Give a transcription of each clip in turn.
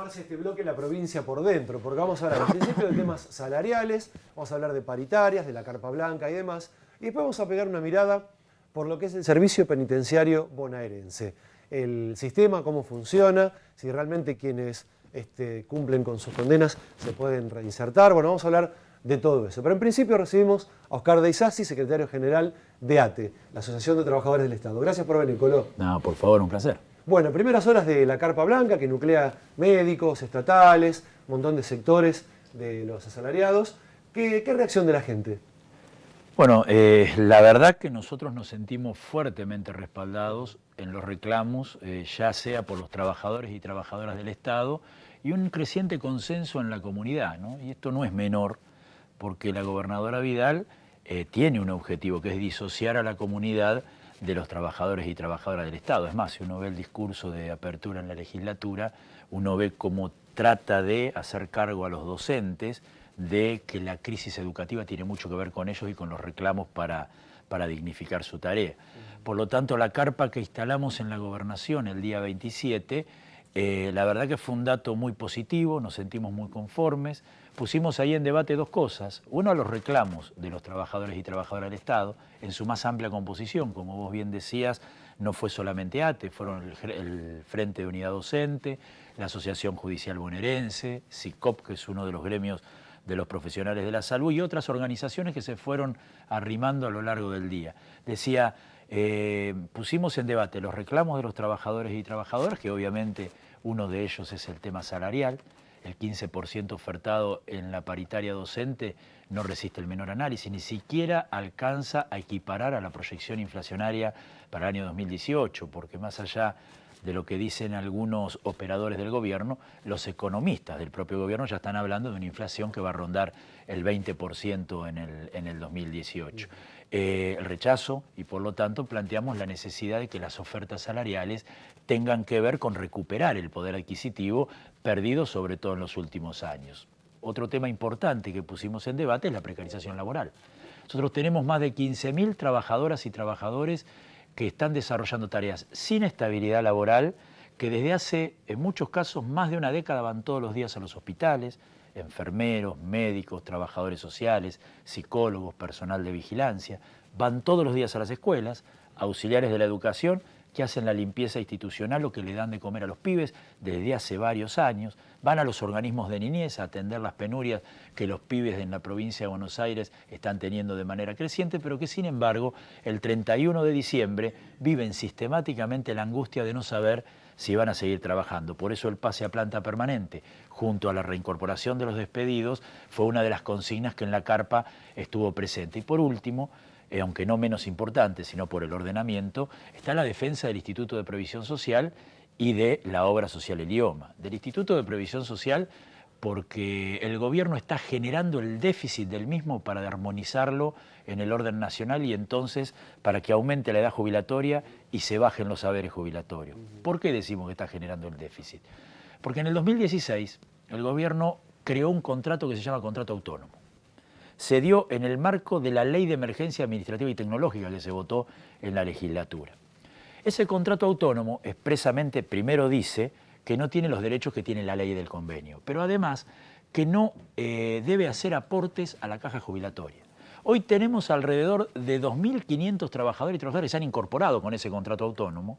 llamarse este bloque La Provincia por Dentro, porque vamos a hablar en principio de temas salariales, vamos a hablar de paritarias, de la carpa blanca y demás, y después vamos a pegar una mirada por lo que es el servicio penitenciario bonaerense. El sistema, cómo funciona, si realmente quienes cumplen con sus condenas se pueden reinsertar. Bueno, vamos a hablar de todo eso. Pero en principio recibimos a Oscar de Isasi, secretario general de ATE, la Asociación de Trabajadores del Estado. Gracias por venir, Coló. No, por favor, un placer. Bueno, primeras horas de la carpa blanca, que nuclea médicos, estatales, un montón de sectores de los asalariados. ¿Qué reacción de la gente? Bueno, la verdad que nosotros nos sentimos fuertemente respaldados en los reclamos, ya sea por los trabajadores y trabajadoras del Estado, y un creciente consenso en la comunidad, ¿no? Y esto no es menor, porque la gobernadora Vidal tiene un objetivo, que es disociar a la comunidad de los trabajadores y trabajadoras del Estado. Es más, si uno ve el discurso de apertura en la legislatura, uno ve cómo trata de hacer cargo a los docentes de que la crisis educativa tiene mucho que ver con ellos y con los reclamos para dignificar su tarea. Por lo tanto, la carpa que instalamos en la gobernación el día 27, la verdad que fue un dato muy positivo, nos sentimos muy conformes. Pusimos ahí en debate dos cosas. Uno, los reclamos de los trabajadores y trabajadoras del Estado, en su más amplia composición. Como vos bien decías, no fue solamente ATE, fueron el Frente de Unidad Docente, la Asociación Judicial Bonaerense, SICOP, que es uno de los gremios de los profesionales de la salud, y otras organizaciones que se fueron arrimando a lo largo del día. Decía, pusimos en debate los reclamos de los trabajadores y trabajadoras, que obviamente uno de ellos es el tema salarial. El 15% ofertado en la paritaria docente no resiste el menor análisis, ni siquiera alcanza a equiparar a la proyección inflacionaria para el año 2018, porque más allá de lo que dicen algunos operadores del gobierno, los economistas del propio gobierno ya están hablando de una inflación que va a rondar el 20% en el 2018. El rechazo, y por lo tanto planteamos la necesidad de que las ofertas salariales tengan que ver con recuperar el poder adquisitivo perdido sobre todo en los últimos años. Otro tema importante que pusimos en debate es la precarización laboral. Nosotros tenemos más de 15.000 trabajadoras y trabajadores que están desarrollando tareas sin estabilidad laboral, que desde hace, en muchos casos, más de una década van todos los días a los hospitales, enfermeros, médicos, trabajadores sociales, psicólogos, personal de vigilancia, van todos los días a las escuelas, auxiliares de la educación, que hacen la limpieza institucional o que le dan de comer a los pibes desde hace varios años, van a los organismos de niñez a atender las penurias que los pibes en la provincia de Buenos Aires están teniendo de manera creciente, pero que sin embargo el 31 de diciembre viven sistemáticamente la angustia de no saber si van a seguir trabajando. Por eso el pase a planta permanente, junto a la reincorporación de los despedidos, fue una de las consignas que en la carpa estuvo presente. Y por último, aunque no menos importante, sino por el ordenamiento, está la defensa del Instituto de Previsión Social y de la obra social El IOMA. Del Instituto de Previsión Social, porque el gobierno está generando el déficit del mismo para armonizarlo en el orden nacional y entonces para que aumente la edad jubilatoria y se bajen los saberes jubilatorios. ¿Por qué decimos que está generando el déficit? Porque en el 2016 el gobierno creó un contrato que se llama contrato autónomo. Se dio en el marco de la Ley de Emergencia Administrativa y Tecnológica que se votó en la legislatura. Ese contrato autónomo expresamente primero dice que no tiene los derechos que tiene la ley del convenio, pero además que no debe hacer aportes a la caja jubilatoria. Hoy tenemos alrededor de 2.500 trabajadores y trabajadoras que se han incorporado con ese contrato autónomo,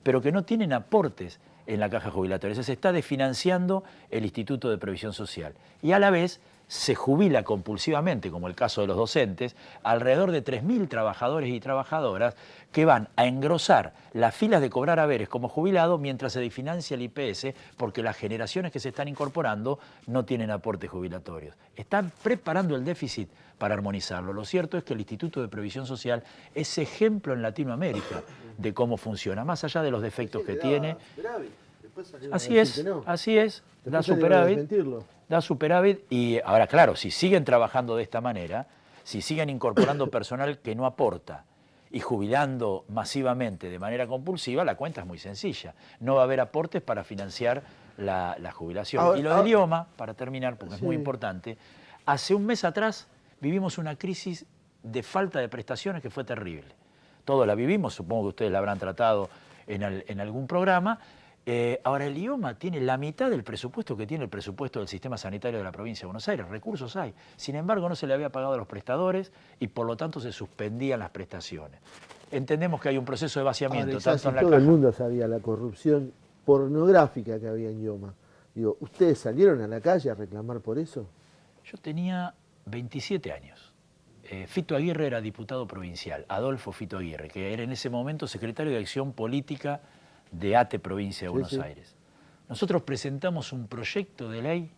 pero que no tienen aportes en la caja jubilatoria. O sea, se está desfinanciando el Instituto de Previsión Social y a la vez se jubila compulsivamente, como el caso de los docentes, alrededor de 3.000 trabajadores y trabajadoras que van a engrosar las filas de cobrar haberes como jubilado mientras se desfinancia el IPS porque las generaciones que se están incorporando no tienen aportes jubilatorios. Están preparando el déficit para armonizarlo. Lo cierto es que el Instituto de Previsión Social es ejemplo en Latinoamérica de cómo funciona, más allá de los defectos que tiene. Así es, da superávit y ahora claro, si siguen trabajando de esta manera, si siguen incorporando personal que no aporta y jubilando masivamente de manera compulsiva, la cuenta es muy sencilla. No va a haber aportes para financiar la jubilación. Y lo del IOMA, para terminar, porque es muy importante, hace un mes atrás vivimos una crisis de falta de prestaciones que fue terrible. Todos la vivimos, supongo que ustedes la habrán tratado en algún programa. Ahora, el IOMA tiene la mitad del presupuesto que tiene el presupuesto del sistema sanitario de la provincia de Buenos Aires. Recursos hay. Sin embargo, no se le había pagado a los prestadores y por lo tanto se suspendían las prestaciones. Entendemos que hay un proceso de vaciamiento. Ahora, Tanto en la todo caja. el mundo sabía la corrupción pornográfica que había en IOMA. Digo, ¿ustedes salieron a la calle a reclamar por eso? Yo tenía 27 años. Fito Aguirre era diputado provincial, Adolfo Fito Aguirre, que era en ese momento secretario de Acción Política de ATE, provincia de Buenos Aires. Nosotros presentamos un proyecto de ley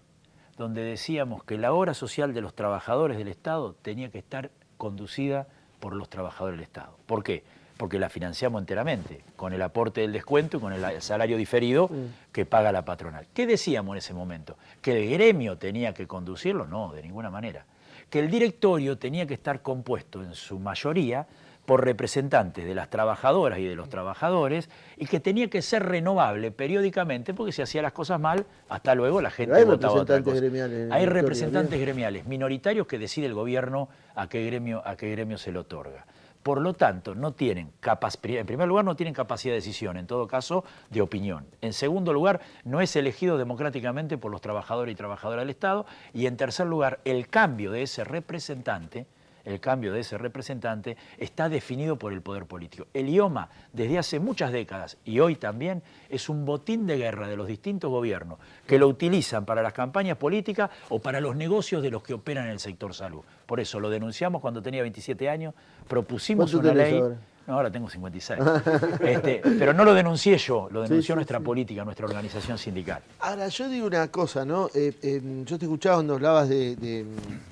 donde decíamos que la obra social de los trabajadores del Estado tenía que estar conducida por los trabajadores del Estado. ¿Por qué? Porque la financiamos enteramente, con el aporte del descuento y con el salario diferido que paga la patronal. ¿Qué decíamos en ese momento? ¿Que el gremio tenía que conducirlo? No, de ninguna manera. Que el directorio tenía que estar compuesto en su mayoría por representantes de las trabajadoras y de los trabajadores y que tenía que ser renovable periódicamente porque si hacía las cosas mal, hasta luego la gente votaba otra cosa. Hay representantes gremiales minoritarios que decide el gobierno a qué gremio se le otorga. Por lo tanto, no tienen en primer lugar, no tienen capacidad de decisión, en todo caso, de opinión. En segundo lugar, no es elegido democráticamente por los trabajadores y trabajadoras del Estado. Y en tercer lugar, el cambio de ese representante está definido por el poder político. El IOMA, desde hace muchas décadas y hoy también, es un botín de guerra de los distintos gobiernos que lo utilizan para las campañas políticas o para los negocios de los que operan en el sector salud. Por eso lo denunciamos cuando tenía 27 años, propusimos una ley... Ahora? No, ahora tengo 56. Pero no lo denuncié yo, lo denunció nuestra política, nuestra organización sindical. Ahora, yo digo una cosa, ¿no? Yo te escuchaba cuando hablabas de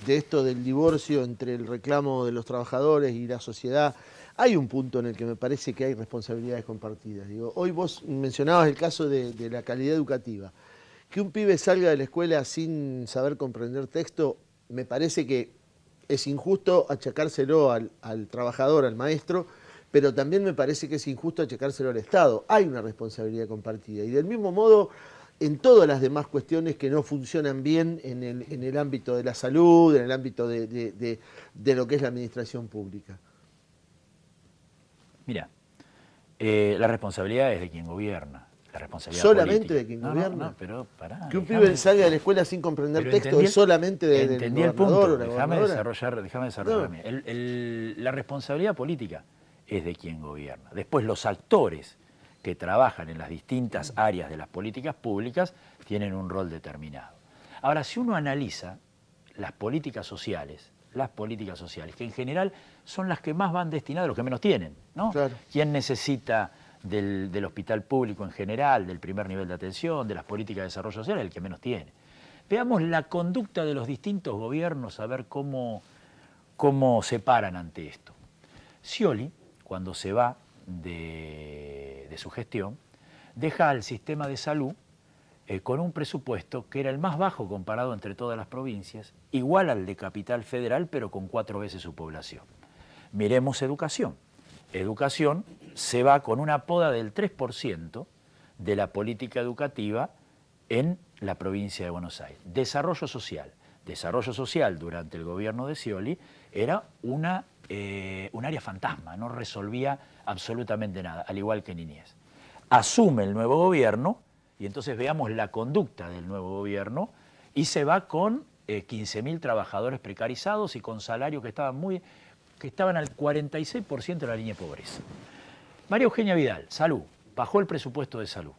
esto del divorcio entre el reclamo de los trabajadores y la sociedad. Hay un punto en el que me parece que hay responsabilidades compartidas. Digo, hoy vos mencionabas el caso de la calidad educativa. Que un pibe salga de la escuela sin saber comprender texto, me parece que es injusto achacárselo al trabajador, al maestro, pero también me parece que es injusto achacárselo al Estado. Hay una responsabilidad compartida. Y del mismo modo, en todas las demás cuestiones que no funcionan bien en el ámbito de la salud, en el ámbito de lo que es la administración pública. Mira, la responsabilidad es de quien gobierna. La responsabilidad ¿Solamente política. de quien gobierna? No, pero pará. Que un pibe salga de la escuela sin comprender texto es solamente del gobernador o la gobernadora. Déjame desarrollarme. La responsabilidad política es de quien gobierna. Después los actores que trabajan en las distintas áreas de las políticas públicas tienen un rol determinado. Ahora, si uno analiza las políticas sociales, que en general son las que más van destinadas a los que menos tienen, ¿no? Claro. ¿Quién necesita del hospital público en general, del primer nivel de atención, de las políticas de desarrollo social? El que menos tiene. Veamos la conducta de los distintos gobiernos, a ver cómo se paran ante esto. Scioli, cuando se va de su gestión, deja al sistema de salud con un presupuesto que era el más bajo comparado entre todas las provincias, igual al de Capital Federal, pero con 4 veces su población. Miremos educación. Educación se va con una poda del 3% de la política educativa en la provincia de Buenos Aires. Desarrollo social. Desarrollo social durante el gobierno de Scioli era un área fantasma, no resolvía absolutamente nada, al igual que niñez. Asume el nuevo gobierno, y entonces veamos la conducta del nuevo gobierno, y se va con 15.000 trabajadores precarizados y con salarios que estaban al 46% de la línea de pobreza. María Eugenia Vidal, salud, bajó el presupuesto de salud,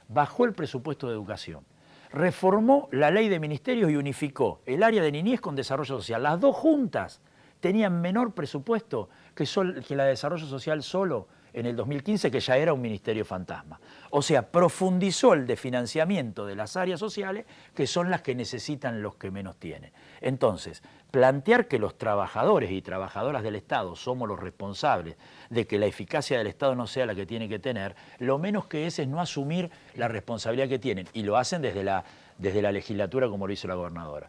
bajó el presupuesto de educación, reformó la ley de ministerios y unificó el área de niñez con desarrollo social. Las dos juntas tenían menor presupuesto que la de desarrollo social solo en el 2015, que ya era un ministerio fantasma. O sea, profundizó el desfinanciamiento de las áreas sociales, que son las que necesitan los que menos tienen. Entonces, plantear que los trabajadores y trabajadoras del Estado somos los responsables de que la eficacia del Estado no sea la que tiene que tener, lo menos que es no asumir la responsabilidad que tienen, y lo hacen desde la legislatura, como lo hizo la gobernadora.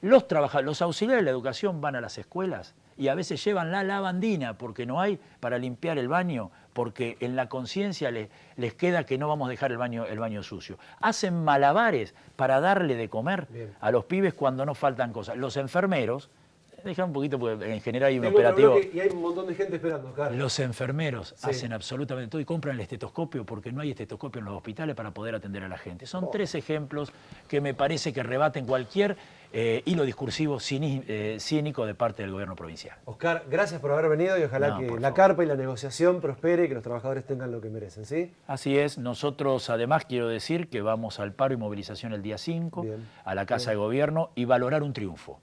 Los auxiliares de la educación van a las escuelas y a veces llevan la lavandina porque no hay para limpiar el baño, porque en la conciencia les queda que no vamos a dejar el baño sucio. Hacen malabares para darle de comer a los pibes cuando no faltan cosas. Los enfermeros Deja un poquito, porque en general hay un Tengo otro operativo. bloque y hay un montón de gente esperando, Oscar. Los enfermeros Sí. hacen absolutamente todo y compran el estetoscopio porque no hay estetoscopio en los hospitales para poder atender a la gente. Son 3 ejemplos que me parece que rebaten cualquier hilo discursivo cínico de parte del gobierno provincial. Oscar, gracias por haber venido y ojalá No, que por la favor. carpa y la negociación prospere y que los trabajadores tengan lo que merecen, ¿sí? Así es, nosotros además quiero decir que vamos al paro y movilización el día 5, Bien. a la Casa de Gobierno y valorar un triunfo,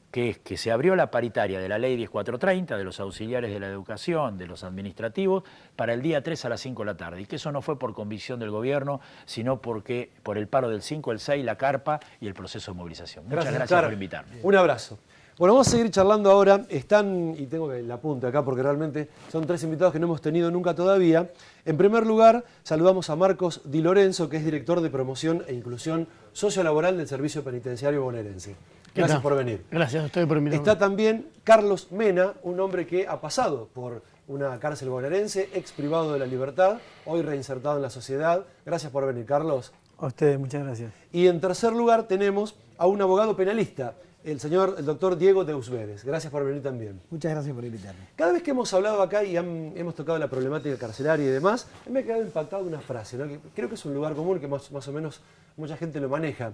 que es que se abrió la paritaria de la ley 10430 de los auxiliares de la educación, de los administrativos, para el día 3 a las 5 de la tarde. Y que eso no fue por convicción del gobierno, sino porque por el paro del 5, el 6, la carpa y el proceso de movilización. Muchas gracias Oscar. por invitarme. Un abrazo. Bueno, vamos a seguir charlando ahora. Están, y tengo que la apunte acá porque realmente son 3 invitados que no hemos tenido nunca todavía. En primer lugar, saludamos a Marcos Di Lorenzo, que es director de promoción e inclusión sociolaboral del Servicio Penitenciario Bonaerense. Gracias por venir. Gracias a ustedes por invitarme. Está también Carlos Mena, un hombre que ha pasado por una cárcel bonaerense, ex privado de la libertad, hoy reinsertado en la sociedad. Gracias por venir, Carlos. A ustedes, muchas gracias. Y en tercer lugar tenemos a un abogado penalista, el doctor Diego Deusberes. Gracias por venir también. Muchas gracias por invitarme. Cada vez que hemos hablado acá y hemos tocado la problemática carcelaria y demás, me ha quedado impactado una frase, ¿no? Que creo que es un lugar común que más o menos mucha gente lo maneja.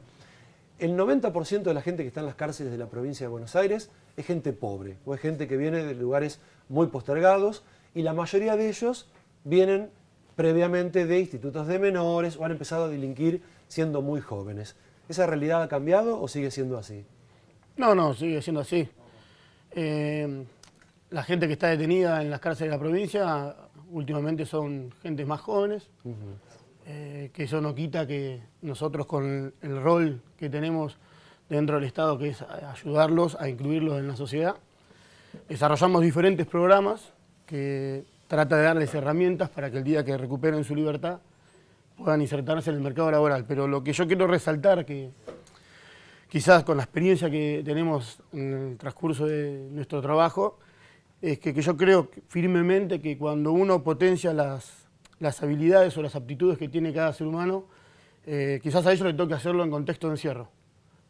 El 90% de la gente que está en las cárceles de la provincia de Buenos Aires es gente pobre, o es gente que viene de lugares muy postergados, y la mayoría de ellos vienen previamente de institutos de menores o han empezado a delinquir siendo muy jóvenes. ¿Esa realidad ha cambiado o sigue siendo así? No, sigue siendo así. La gente que está detenida en las cárceles de la provincia últimamente son gentes más jóvenes, que eso no quita que nosotros con el rol que tenemos dentro del Estado, que es ayudarlos a incluirlos en la sociedad, desarrollamos diferentes programas que trata de darles herramientas para que el día que recuperen su libertad puedan insertarse en el mercado laboral. Pero lo que yo quiero resaltar, que quizás con la experiencia que tenemos en el transcurso de nuestro trabajo, es que yo creo firmemente que cuando uno potencia las habilidades o las aptitudes que tiene cada ser humano, quizás a ellos le toque hacerlo en contexto de encierro.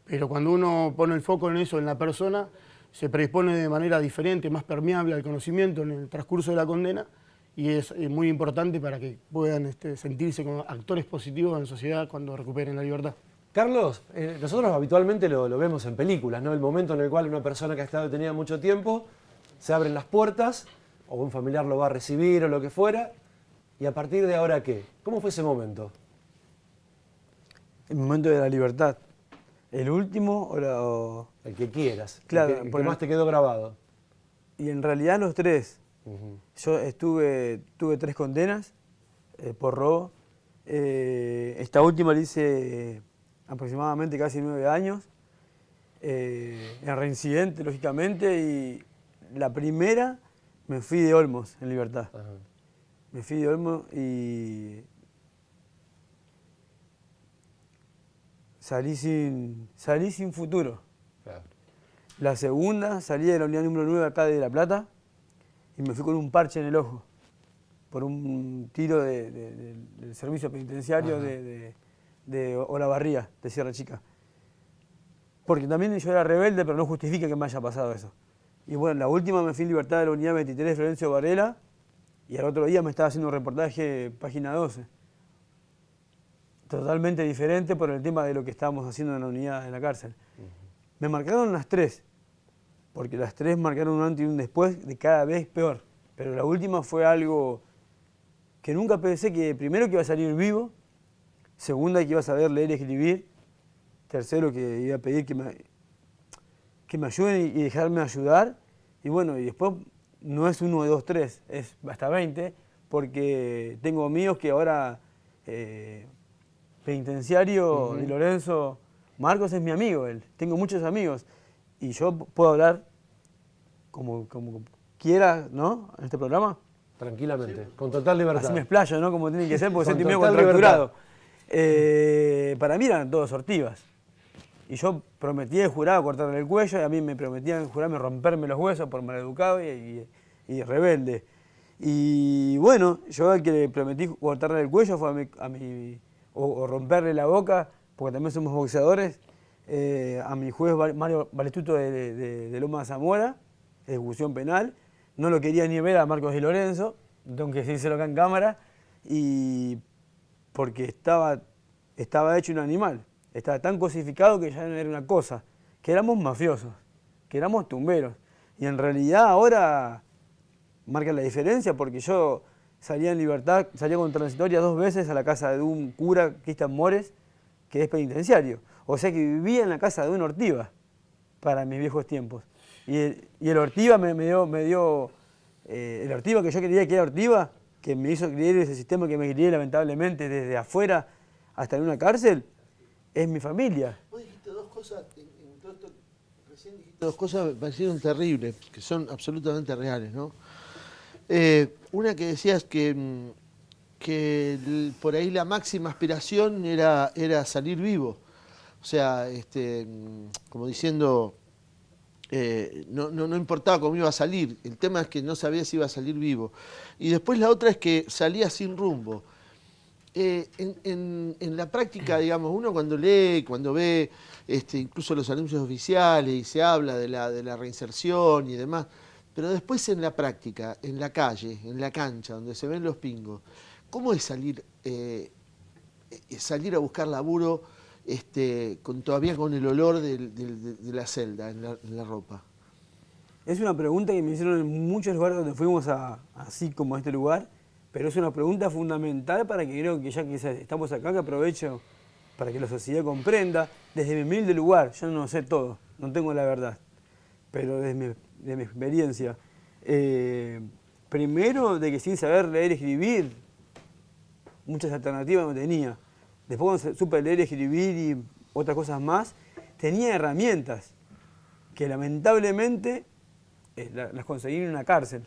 Pero cuando uno pone el foco en eso, en la persona, se predispone de manera diferente, más permeable al conocimiento en el transcurso de la condena, y es muy importante para que puedan sentirse como actores positivos en la sociedad cuando recuperen la libertad. Carlos, nosotros habitualmente lo vemos en películas, ¿no? El momento en el cual una persona que ha estado detenida mucho tiempo, se abren las puertas, o un familiar lo va a recibir o lo que fuera, y a partir de ahora, ¿qué? ¿Cómo fue ese momento? El momento de la libertad. El último El que quieras, Claro, el que bueno. más te quedó grabado. Y en realidad los 3. Yo tuve 3 condenas por robo. Esta última la hice aproximadamente casi 9 años. En reincidente, lógicamente, y la primera me fui de Olmos en libertad. Ajá. Me fui de Olmos y salí sin futuro. Claro. La segunda, salí de la unidad número 9 acá de La Plata y me fui con un parche en el ojo por un tiro del servicio penitenciario de Olavarría, de Sierra Chica. Porque también yo era rebelde, pero no justifica que me haya pasado eso. Y bueno, la última me fui en libertad de la unidad 23 Florencio Varela y al otro día me estaba haciendo un reportaje página 12. Totalmente diferente por el tema de lo que estábamos haciendo en la unidad, en la cárcel. Me marcaron las 3, porque las 3 marcaron un antes y un después de cada vez peor. Pero la última fue algo que nunca pensé, que primero que iba a salir vivo, segunda que iba a saber leer y escribir, tercero que iba a pedir que me ayuden y dejarme ayudar. Y bueno, y después no es 1, 2, 3, es hasta 20, porque tengo amigos que ahora... penitenciario Di Lorenzo, Marcos es mi amigo, él. Tengo muchos amigos y yo puedo hablar como quiera, ¿no? En este programa. Tranquilamente, con total libertad. Así me explayo, ¿no? Como tiene que ser, porque Con sentí medio total contracturado. Para mí eran todos sortivas. Y yo prometí de jurado cortarle el cuello, y a mí me prometían jurarme romperme los huesos por maleducado y rebelde. Y bueno, yo al que le prometí cortarle el cuello fue o romperle la boca, porque también somos boxeadores, a mi juez Mario Balestuto de Loma de Zamora, ejecución penal. No lo quería ni ver a Marcos Di Lorenzo, tengo que decírselo acá en cámara, y porque estaba hecho un animal. Estaba tan cosificado que ya no era una cosa, que éramos mafiosos, que éramos tumberos. Y en realidad ahora marca la diferencia porque yo salía en libertad, salía con transitoria 2 veces a la casa de un cura, Cristian Mores, que es penitenciario. O sea que vivía en la casa de un Ortiva para mis viejos tiempos. Y el Ortiva me dio el Ortiva que yo creía que era Ortiva, que me hizo creer ese sistema que me crié lamentablemente desde afuera hasta en una cárcel, es mi familia. Vos dijiste 2 cosas, en todo esto, recién dijiste 2 cosas que me parecieron terribles, que son absolutamente reales, ¿no? Una que decías que por ahí la máxima aspiración era salir vivo. O sea, como diciendo, no importaba cómo iba a salir, el tema es que no sabía si iba a salir vivo. Y después la otra es que salía sin rumbo. En la práctica, digamos, uno cuando lee, cuando ve incluso los anuncios oficiales y se habla de la reinserción y demás, pero después en la práctica, en la calle, en la cancha, donde se ven los pingos, ¿cómo es salir a buscar laburo todavía con el olor de la celda en la ropa? Es una pregunta que me hicieron en muchos lugares donde fuimos así como a este lugar, pero es una pregunta fundamental para que creo que ya que estamos acá, que aprovecho para que la sociedad comprenda, desde mi humilde lugar, yo no sé todo, no tengo la verdad, pero desde mi experiencia, primero de que sin saber leer y escribir, muchas alternativas no tenía. Después cuando supe leer y escribir y otras cosas más, tenía herramientas que lamentablemente las conseguí en una cárcel,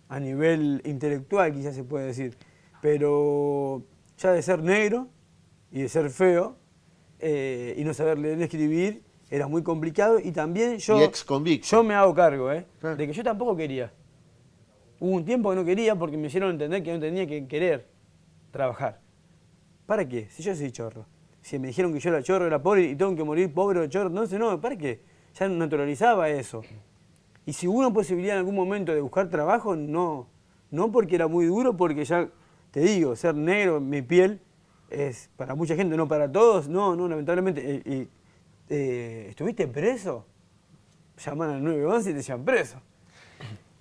a nivel intelectual quizás se puede decir, pero ya de ser negro y de ser feo y no saber leer y escribir era muy complicado y también yo me hago cargo de que yo tampoco quería. Hubo un tiempo que no quería porque me hicieron entender que no tenía que querer trabajar. ¿Para qué? Si yo soy chorro. Si me dijeron que yo era chorro, era pobre y tengo que morir pobre o chorro, no, ¿para qué? Ya naturalizaba eso. Y si hubo una posibilidad en algún momento de buscar trabajo, no porque era muy duro, porque ya te digo, ser negro, mi piel, es para mucha gente, no para todos, no, lamentablemente. ¿Estuviste preso? Llaman al 911 y te llaman preso.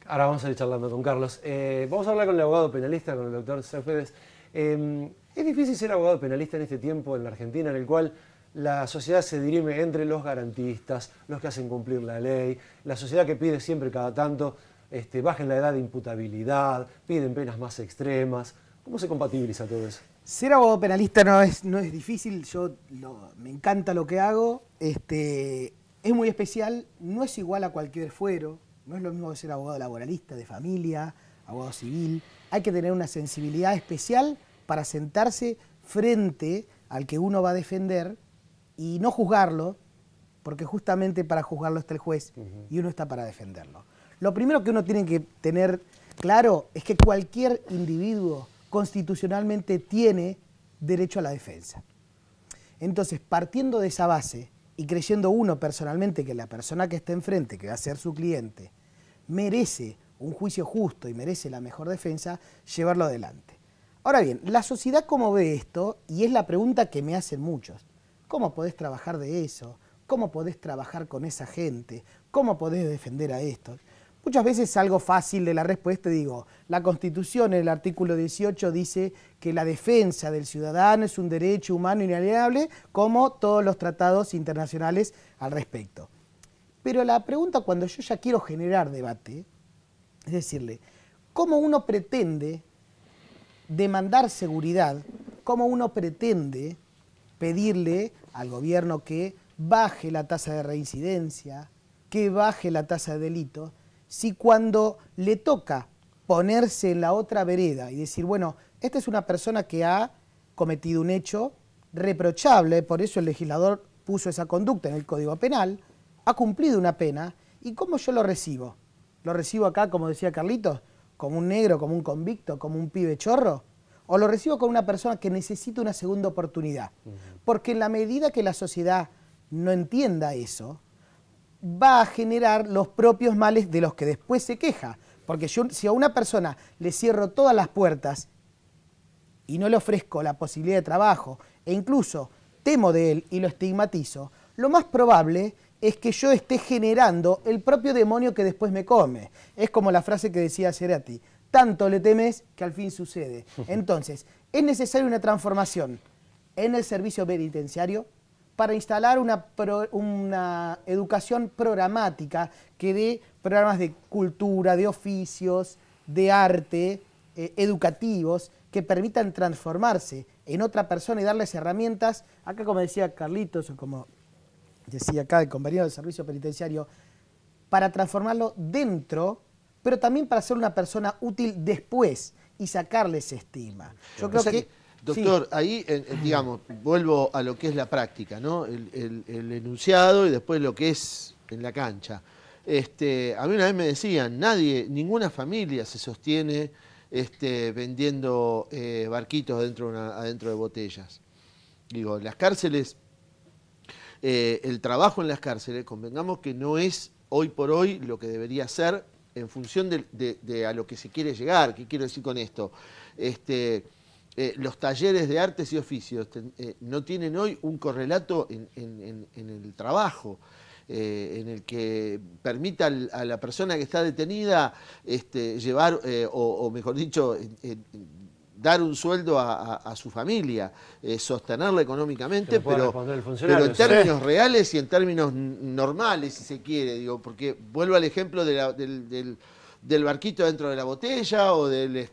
Ahora vamos a ir charlando con Carlos. Vamos a hablar con el abogado penalista, con el doctor Céspedes. Es difícil ser abogado penalista en este tiempo en la Argentina, en el cual la sociedad se dirime entre los garantistas, los que hacen cumplir la ley, la sociedad que pide siempre cada tanto bajen la edad de imputabilidad, piden penas más extremas. ¿Cómo se compatibiliza todo eso? Ser abogado penalista no es difícil, me encanta lo que hago, es muy especial, no es igual a cualquier fuero, no es lo mismo que ser abogado laboralista, de familia, abogado civil. Hay que tener una sensibilidad especial para sentarse frente al que uno va a defender y no juzgarlo, porque justamente para juzgarlo está el juez y uno está para defenderlo. Lo primero que uno tiene que tener claro es que cualquier individuo constitucionalmente tiene derecho a la defensa. Entonces, partiendo de esa base y creyendo uno personalmente que la persona que está enfrente, que va a ser su cliente, merece un juicio justo y merece la mejor defensa, llevarlo adelante. Ahora bien, la sociedad cómo ve esto, y es la pregunta que me hacen muchos. ¿Cómo podés trabajar de eso? ¿Cómo podés trabajar con esa gente? ¿Cómo podés defender a estos? Muchas veces salgo fácil de la respuesta y digo, la Constitución en el artículo 18 dice que la defensa del ciudadano es un derecho humano inalienable, como todos los tratados internacionales al respecto. Pero la pregunta cuando yo ya quiero generar debate, es decirle, ¿cómo uno pretende demandar seguridad? ¿Cómo uno pretende pedirle al gobierno que baje la tasa de reincidencia, que baje la tasa de delito, si cuando le toca ponerse en la otra vereda y decir, bueno, esta es una persona que ha cometido un hecho reprochable, por eso el legislador puso esa conducta en el Código Penal, ha cumplido una pena, ¿y cómo yo lo recibo? ¿Lo recibo acá, como decía Carlitos, como un negro, como un convicto, como un pibe chorro? ¿O lo recibo como una persona que necesita una segunda oportunidad? Porque en la medida que la sociedad no entienda eso, va a generar los propios males de los que después se queja. Porque si a una persona le cierro todas las puertas y no le ofrezco la posibilidad de trabajo, e incluso temo de él y lo estigmatizo, lo más probable es que yo esté generando el propio demonio que después me come. Es como la frase que decía Cerati, tanto le temes que al fin sucede. Entonces, es necesaria una transformación en el servicio penitenciario para instalar una educación programática que dé programas de cultura, de oficios, de arte, educativos, que permitan transformarse en otra persona y darles herramientas. Acá, como decía Carlitos, o como decía acá el compañero del servicio penitenciario, para transformarlo dentro, pero también para ser una persona útil después y sacarle ese estigma. Yo creo que... Doctor, sí. Ahí, digamos, vuelvo a lo que es la práctica, ¿no? El enunciado y después lo que es en la cancha. A mí una vez me decían, ninguna familia se sostiene vendiendo barquitos adentro de botellas. Digo, las cárceles, el trabajo en las cárceles, convengamos que no es hoy por hoy lo que debería ser en función de a lo que se quiere llegar. ¿Qué quiero decir con esto? Los talleres de artes y oficios no tienen hoy un correlato en el trabajo, en el que permita a la persona que está detenida llevar, o mejor dicho, dar un sueldo a su familia, sostenerla económicamente, pero en términos reales y en términos normales, si se quiere, digo, porque vuelvo al ejemplo del barquito dentro de la botella o del...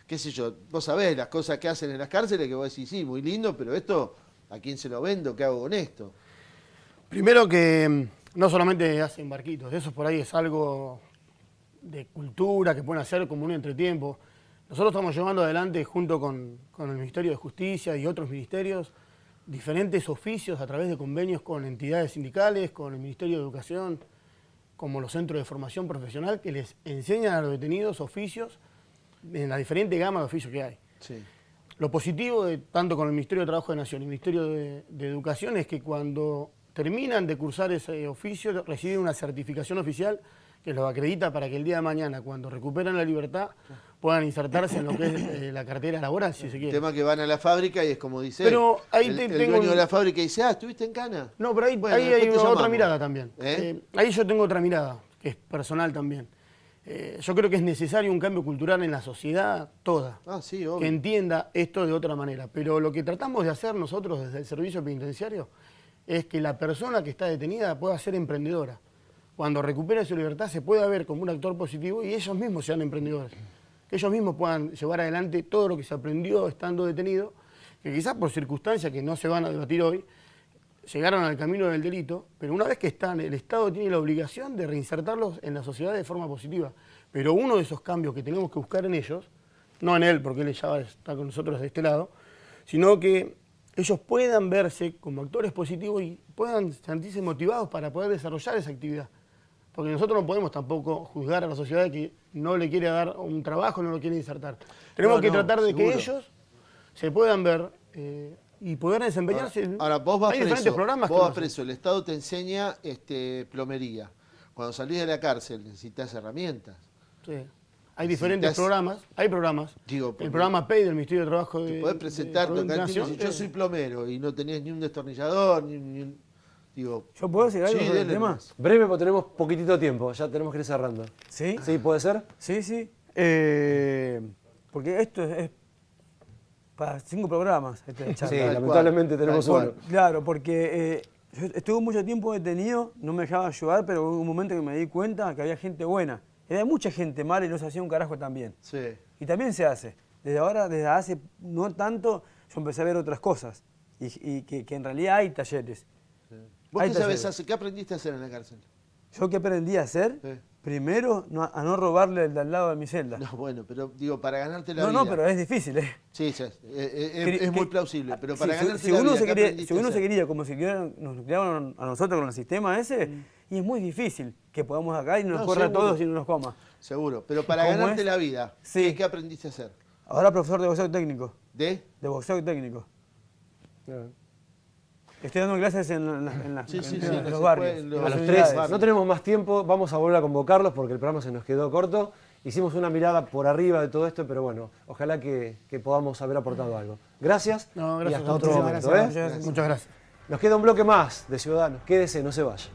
qué sé yo, vos sabés las cosas que hacen en las cárceles que vos decís, sí, muy lindo, pero esto, ¿a quién se lo vendo? ¿Qué hago con esto? Primero que no solamente hacen barquitos, eso por ahí es algo de cultura que pueden hacer como un entretiempo. Nosotros estamos llevando adelante junto con el Ministerio de Justicia y otros ministerios diferentes oficios a través de convenios con entidades sindicales, con el Ministerio de Educación, como los centros de formación profesional que les enseñan a los detenidos oficios en la diferente gama de oficios que hay. Sí. Lo positivo, tanto con el Ministerio de Trabajo de Nación y el Ministerio de Educación, es que cuando terminan de cursar ese oficio, reciben una certificación oficial que los acredita para que el día de mañana, cuando recuperan la libertad, puedan insertarse en lo que es la cartera laboral, si se quiere. El tema que van a la fábrica y es como dice, pero ahí el dueño de la fábrica dice, ¿estuviste en Cana? No, pero ahí, bueno, ahí hay otra llamamos. mirada también. Ahí yo tengo otra mirada, que es personal también. Yo creo que es necesario un cambio cultural en la sociedad toda, sí, obvio, que entienda esto de otra manera. Pero lo que tratamos de hacer nosotros desde el servicio penitenciario es que la persona que está detenida pueda ser emprendedora. Cuando recupere su libertad se pueda ver como un actor positivo y ellos mismos sean emprendedores. Que ellos mismos puedan llevar adelante todo lo que se aprendió estando detenido, que quizás por circunstancias que no se van a debatir hoy, llegaron al camino del delito, pero una vez que están, el Estado tiene la obligación de reinsertarlos en la sociedad de forma positiva. Pero uno de esos cambios que tenemos que buscar en ellos, no en él, porque él ya está con nosotros de este lado, sino que ellos puedan verse como actores positivos y puedan sentirse motivados para poder desarrollar esa actividad. Porque nosotros no podemos tampoco juzgar a la sociedad que no le quiere dar un trabajo, no lo quiere insertar. Tenemos que tratar de que ellos se puedan ver y poder desempeñarse. Ahora vos vas Hay preso, diferentes programas vos vas preso, el Estado te enseña plomería. Cuando salís de la cárcel necesitas herramientas. Sí. Hay diferentes programas, hay programas. Digo, el programa PEI del Ministerio de Trabajo te podés presentar, si yo soy plomero y no tenés ni un destornillador, digo, ¿yo puedo decir algo sobre el tema? Más. Breve, porque tenemos poquitito tiempo, ya tenemos que ir cerrando. ¿Sí? ¿Sí? ¿Puede ser? Sí, sí. Porque esto es para 5 programas. Sí, lamentablemente tenemos uno. Claro, porque yo estuve mucho tiempo detenido, no me dejaba ayudar, pero hubo un momento que me di cuenta que había gente buena. Y había mucha gente mala y no se hacía un carajo también. Sí. Y también se hace. Desde hace no tanto, yo empecé a ver otras cosas. Y que en realidad hay talleres. Sí. ¿Vos qué sabés hacer? ¿Qué aprendiste a hacer en la cárcel? ¿Yo qué aprendí a hacer? Sí. Primero, a no robarle el de al lado de mi celda. No, bueno, pero digo, para ganarte la vida. No, pero es difícil, ¿eh? Sí, es muy plausible, pero para ganarte si la uno vida, si uno se quería como si nos criaron a nosotros con el sistema ese, y es muy difícil que podamos acá y nos corra a todos y no nos coma. Seguro, pero para ganarte la vida, sí. ¿qué aprendiste a hacer? Ahora profesor de boxeo técnico. ¿De? De boxeo técnico. Estoy dando clases en Sí, sí, en sí, los se barrios. puede, en los A las los unidades. tres, no tenemos más tiempo, vamos a volver a convocarlos porque el programa se nos quedó corto. Hicimos una mirada por arriba de todo esto, pero bueno, ojalá que podamos haber aportado algo. Gracias, No, y gracias hasta a otro ustedes. momento. Gracias, ¿eh? Muchas gracias. Nos queda un bloque más de Ciudadanos. Quédese, no se vaya.